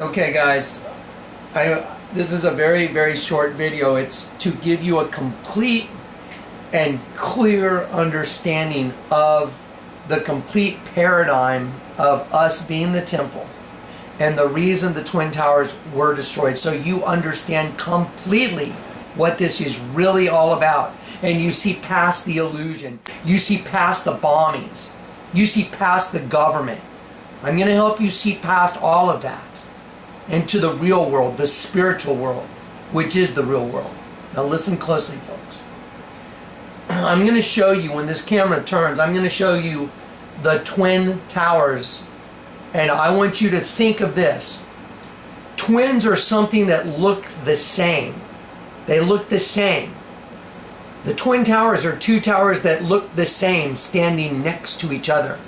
Okay guys, this is a very short video. It's to give you a complete and clear understanding of the complete paradigm of us being the temple and the reason the Twin Towers were destroyed, so you understand completely what this is really all about, and you see past the illusion, you see past the bombings, you see past the government. I'm going to help you see past all of that into the real world, the spiritual world, which is the real world. Now listen closely, folks. I'm going to show you, when this camera turns, I'm going to show you the Twin Towers, and I want you to think of this. Twins are something that look the same. They look the same. The Twin Towers are two towers that look the same, standing next to each other.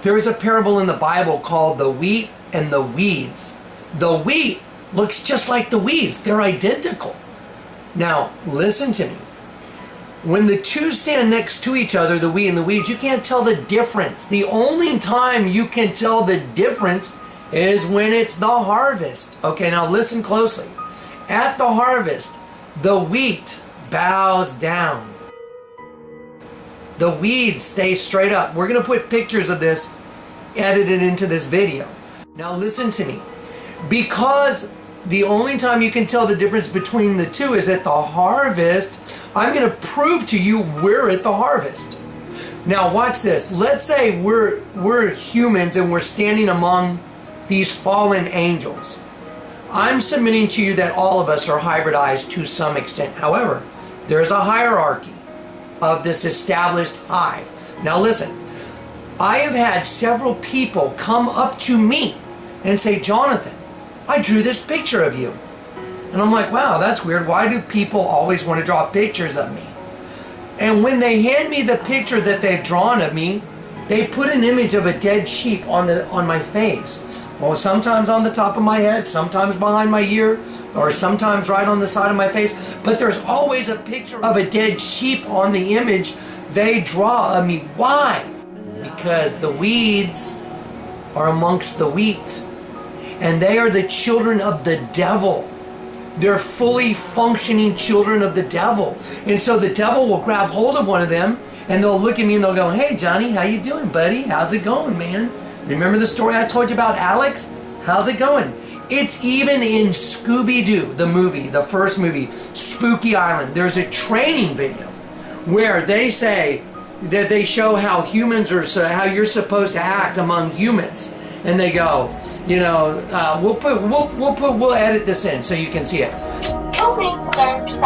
There's a parable in the Bible called the wheat and the weeds. The wheat looks just like the weeds. They're identical. Now, listen to me. When the two stand next to each other, the wheat and the weeds, you can't tell the difference. The only time you can tell the difference is when it's the harvest. Okay, now listen closely. At the harvest, the wheat bows down. The weeds stay straight up. We're going to put pictures of this edited into this video. Now listen to me. Because the only time you can tell the difference between the two is at the harvest, I'm going to prove to you we're at the harvest. Now watch this. Let's say we're humans and we're standing among these fallen angels. I'm submitting to you that all of us are hybridized to some extent. However, there's a hierarchy of this established hive. Now listen, I have had several people come up to me and say, Jonathan, I drew this picture of you. And I'm like, wow, that's weird. Why do people always want to draw pictures of me? And when they hand me the picture that they've drawn of me, they put an image of a dead sheep on my face. Well, sometimes on the top of my head, sometimes behind my ear, or sometimes right on the side of my face. But there's always a picture of a dead sheep on the image they draw of me. Why? Because the weeds are amongst the wheat. And they are the children of the devil. They're fully functioning children of the devil. And so the devil will grab hold of one of them and they'll look at me and they'll go, hey Johnny, how you doing, buddy? How's it going, man? Remember the story I told you about Alex? How's it going? It's even in Scooby-Doo, the movie, the first movie, Spooky Island. There's a training video where they say that they show how humans are, how you're supposed to act among humans. And they go, you know, we'll edit this in so you can see it. You'll need to learn do's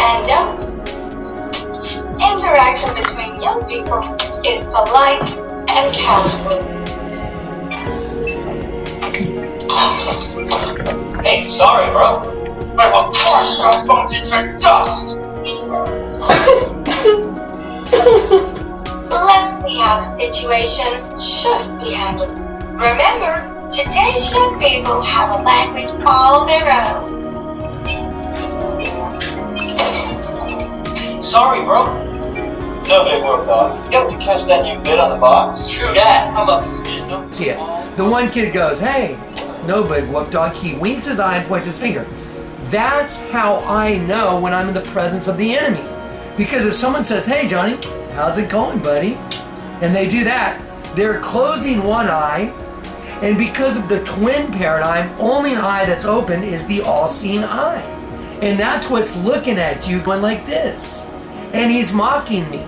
and don'ts. Interaction between young people is polite and casual. Hey, sorry, bro. But of course my phone detects dust. Let me have the situation should be handled. Remember, today's young people have a language all their own. Sorry, bro. No big work, dog. You have to catch that new bit on the box? True that. I'm up to season. See it. The one kid goes, hey, no big whoop, dog. He winks his eye and points his finger. That's how I know when I'm in the presence of the enemy. Because if someone says, hey, Johnny, how's it going, buddy? And they do that, they're closing one eye, and because of the twin paradigm, only an eye that's open is the all-seeing eye. And that's what's looking at you going like this. And he's mocking me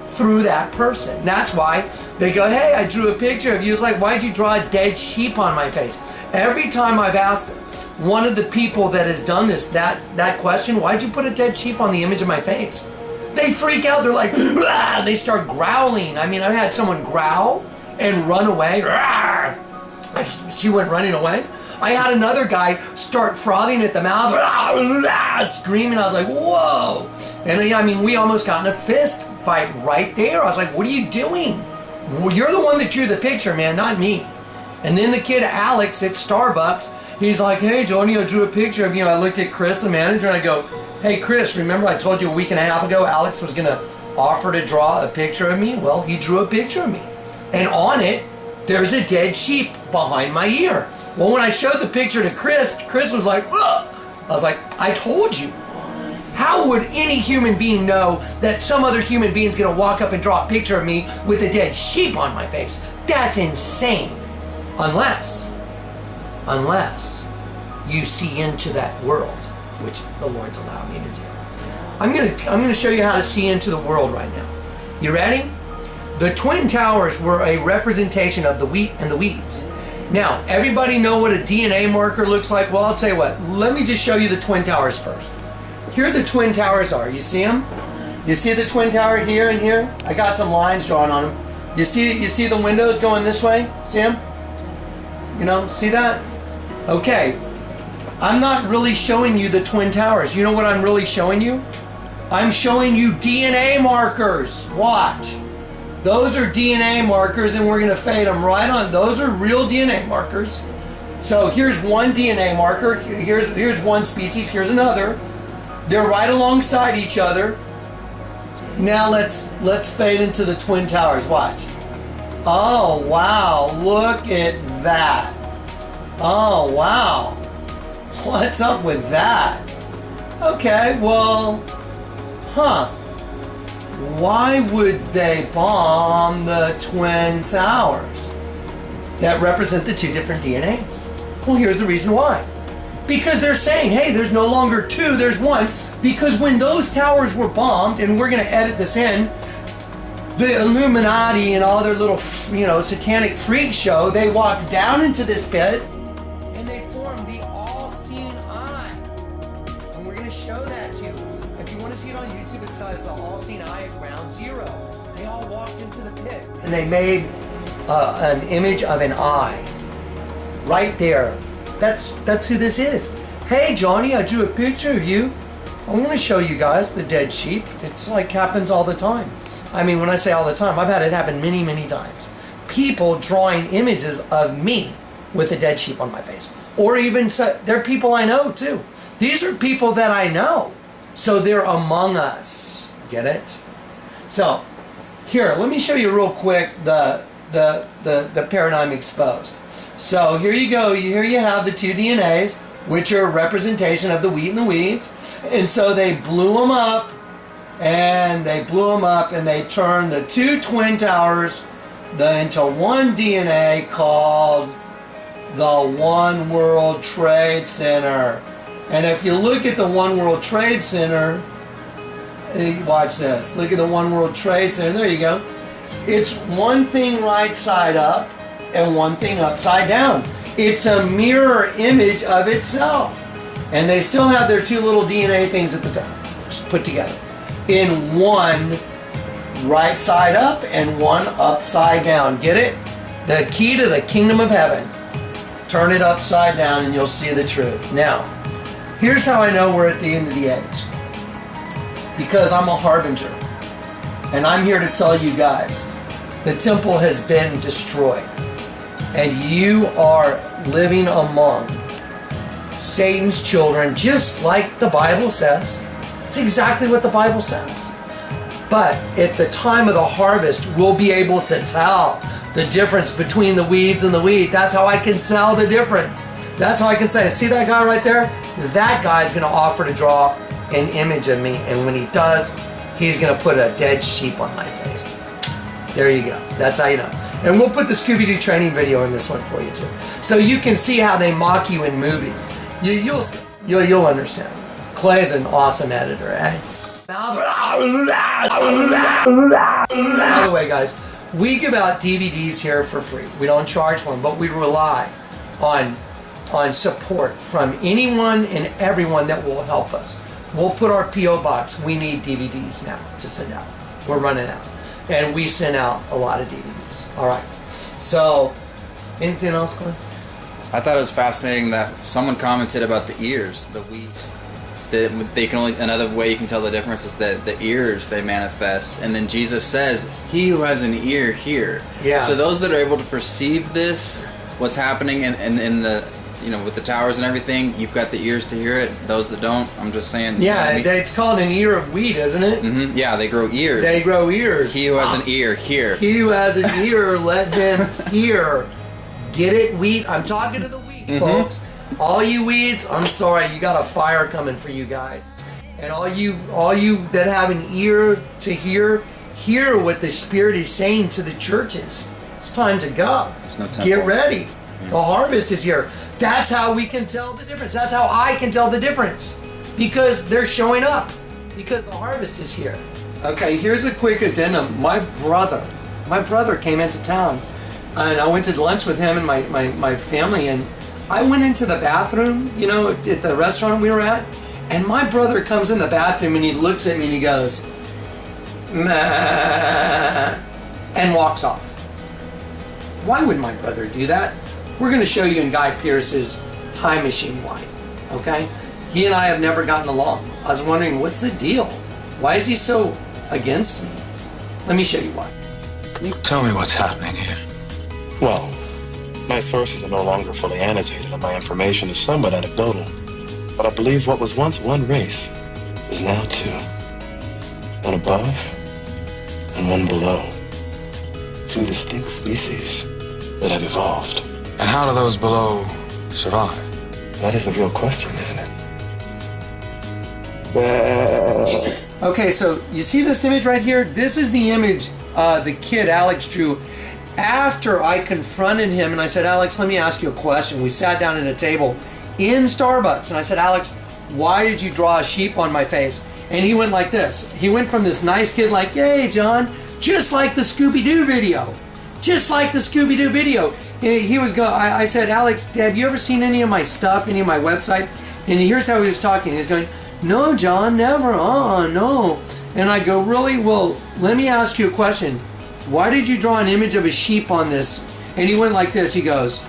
through that person. That's why they go, hey, I drew a picture of you. It's like, why'd you draw a dead sheep on my face? Every time I've asked one of the people that has done this, that question, why'd you put a dead sheep on the image of my face? They freak out. They're like, ah! They start growling. I mean, I've had someone growl and run away. She went running away. I had another guy start frothing at the mouth, screaming. I was like, whoa. And I mean, we almost got in a fist fight right there. I was like, what are you doing? Well, you're the one that drew the picture, man, not me. And then the kid Alex at Starbucks, he's like, hey, Joni, I drew a picture of you. I looked at Chris, the manager, and I go, hey, Chris, remember I told you a week and a half ago Alex was going to offer to draw a picture of me? Well, he drew a picture of me. And on it, there's a dead sheep behind my ear. Well, when I showed the picture to Chris, Chris was like, ugh. I was like, I told you. How would any human being know that some other human being's gonna walk up and draw a picture of me with a dead sheep on my face? That's insane. Unless you see into that world, which the Lord's allowed me to do. I'm gonna show you how to see into the world right now. You ready? The Twin Towers were a representation of the wheat and the weeds. Now, everybody know what a DNA marker looks like? Well, I'll tell you what. Let me just show you the Twin Towers first. Here the Twin Towers are. You see them? You see the Twin Tower here and here? I got some lines drawn on them. You see the windows going this way? See them? You know, see that? Okay. I'm not really showing you the Twin Towers. You know what I'm really showing you? I'm showing you DNA markers. Watch. Those are DNA markers, and we're going to fade them right on. Those are real DNA markers. So here's one DNA marker. Here's one species. Here's another. They're right alongside each other. Now let's fade into the Twin Towers. Watch. Oh, wow. Look at that. Oh, wow. What's up with that? Okay, well, why would they bomb the Twin Towers that represent the two different DNAs? Well, here's the reason why. Because they're saying, hey, there's no longer two, there's one. Because when those towers were bombed, and we're going to edit this in, the Illuminati and all their little, satanic freak show, they walked down into this pit, and they formed the all-seeing eye. And we're going to show that to you. If you want to see it on YouTube, it says the all-seeing eye at ground zero. They all walked into the pit. And they made an image of an eye. Right there. That's who this is. Hey, Johnny, I drew a picture of you. I'm going to show you guys the dead sheep. It's like happens all the time. I mean, when I say all the time, I've had it happen many, many times. People drawing images of me with a dead sheep on my face. Or even, they're people I know too. These are people that I know. So they're among us. Get it? So, here, let me show you real quick the paradigm exposed. So here you go. Here you have the two DNAs, which are a representation of the wheat and the weeds. And so they blew them up, and they turned the two Twin Towers into one DNA called the One World Trade Center. And if you look at the One World Trade Center, watch this. Look at the One World Trade Center. There you go. It's one thing right side up and one thing upside down. It's a mirror image of itself. And they still have their two little DNA things at the top, just put together. In one right side up and one upside down. Get it? The key to the kingdom of heaven. Turn it upside down and you'll see the truth. Now, here's how I know we're at the end of the age. Because I'm a harbinger. And I'm here to tell you guys, the temple has been destroyed. And you are living among Satan's children, just like the Bible says. It's exactly what the Bible says. But at the time of the harvest, we'll be able to tell the difference between the weeds and the wheat. That's how I can tell the difference. That's how I can say, see that guy right there? That guy's going to offer to draw an image of me. And when he does, he's going to put a dead sheep on my face. There you go. That's how you know. And we'll put the Scooby-Doo training video in this one for you too. So you can see how they mock you in movies. You'll understand. Clay's an awesome editor, eh? By the way, guys, we give out DVDs here for free. We don't charge for them, but we rely on support from anyone and everyone that will help us. We'll put our P.O. box. We need DVDs now to send out. We're running out. And we send out a lot of DVDs. All right. So, anything else, Clay? I thought it was fascinating that someone commented about the ears, the wheat. That they can only, another way you can tell the difference is that the ears they manifest, and then Jesus says, "He who has an ear, hear." Yeah. So those that are able to perceive this, what's happening in the, with the towers and everything, you've got the ears to hear it. Those that don't, I'm just saying. Yeah, it's called an ear of wheat, isn't it? Mm-hmm. Yeah, they grow ears. They grow ears. He who has an ear, hear. He who has an ear, let him hear. Get it, wheat? I'm talking to the wheat, folks. All you weeds, I'm sorry, you got a fire coming for you guys. And all you that have an ear to hear what the Spirit is saying to the churches. It's time to go. There's no temple. Get ready. The harvest is here. That's how we can tell the difference. That's how I can tell the difference. Because they're showing up. Because the harvest is here. Okay, here's a quick addendum. My brother came into town. And I went to lunch with him and my family. And I went into the bathroom, you know, at the restaurant we were at. And my brother comes in the bathroom and he looks at me and he goes, "Meh," and walks off. Why would my brother do that? We're going to show you in Guy Pearce's Time Machine why, okay? He and I have never gotten along. I was wondering, what's the deal? Why is he so against me? Let me show you why. Tell me what's happening here. Well, my sources are no longer fully annotated and my information is somewhat anecdotal. But I believe what was once one race is now two. One above and one below. Two distinct species that have evolved. And how do those below survive? That is the real question, isn't it? Okay, so you see this image right here? This is the image the kid Alex drew after I confronted him and I said, "Alex, let me ask you a question." We sat down at a table in Starbucks and I said, "Alex, why did you draw a sheep on my face?" And he went like this. He went from this nice kid like, "Yay, John," just like the Scooby-Doo video. Just like the Scooby-Doo video. He was going, I said, "Alex, have you ever seen any of my stuff, any of my website?" And here's how he was talking. He's going, "No, John, never. Oh, no." And I go, "Really? Well, let me ask you a question. Why did you draw an image of a sheep on this?" And he went like this. He goes,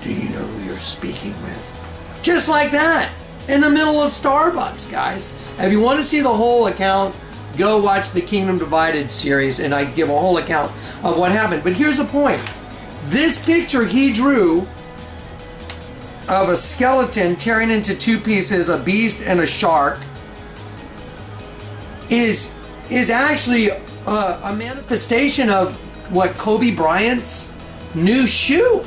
"Do you know who you're speaking with?" Just like that. In the middle of Starbucks, guys. If you want to see the whole account, go watch the Kingdom Divided series and I give a whole account of what happened. But here's the point. This picture he drew of a skeleton tearing into two pieces, a beast and a shark, is actually a manifestation of what Kobe Bryant's new shoe.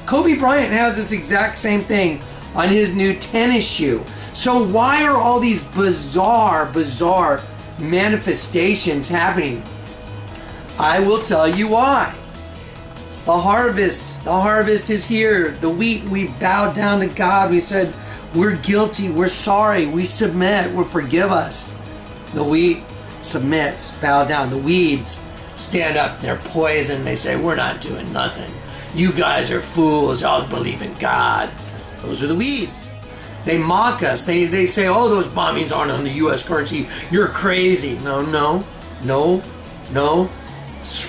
Kobe Bryant has this exact same thing on his new tennis shoe. So why are all these bizarre manifestations happening? I will tell you why. It's the harvest. The harvest is here. The wheat, we've bowed down to God. We said, we're guilty, we're sorry, we submit, forgive us. The wheat submits, bows down. The weeds stand up, they're poison. They say, we're not doing nothing. You guys are fools, y'all believe in God. Those are the weeds. They mock us. They say, oh, those bombings aren't on the U.S. currency. You're crazy. No.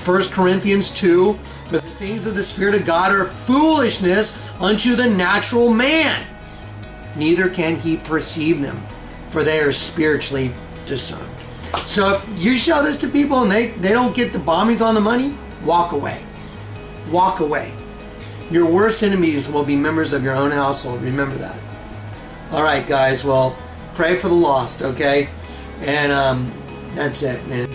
1 Corinthians 2, for the things of the Spirit of God are foolishness unto the natural man. Neither can he perceive them, for they are spiritually discerned. So if you show this to people and they don't get the bombings on the money, walk away. Walk away. Your worst enemies will be members of your own household. Remember that. All right, guys. Well, pray for the lost, okay? And that's it, man.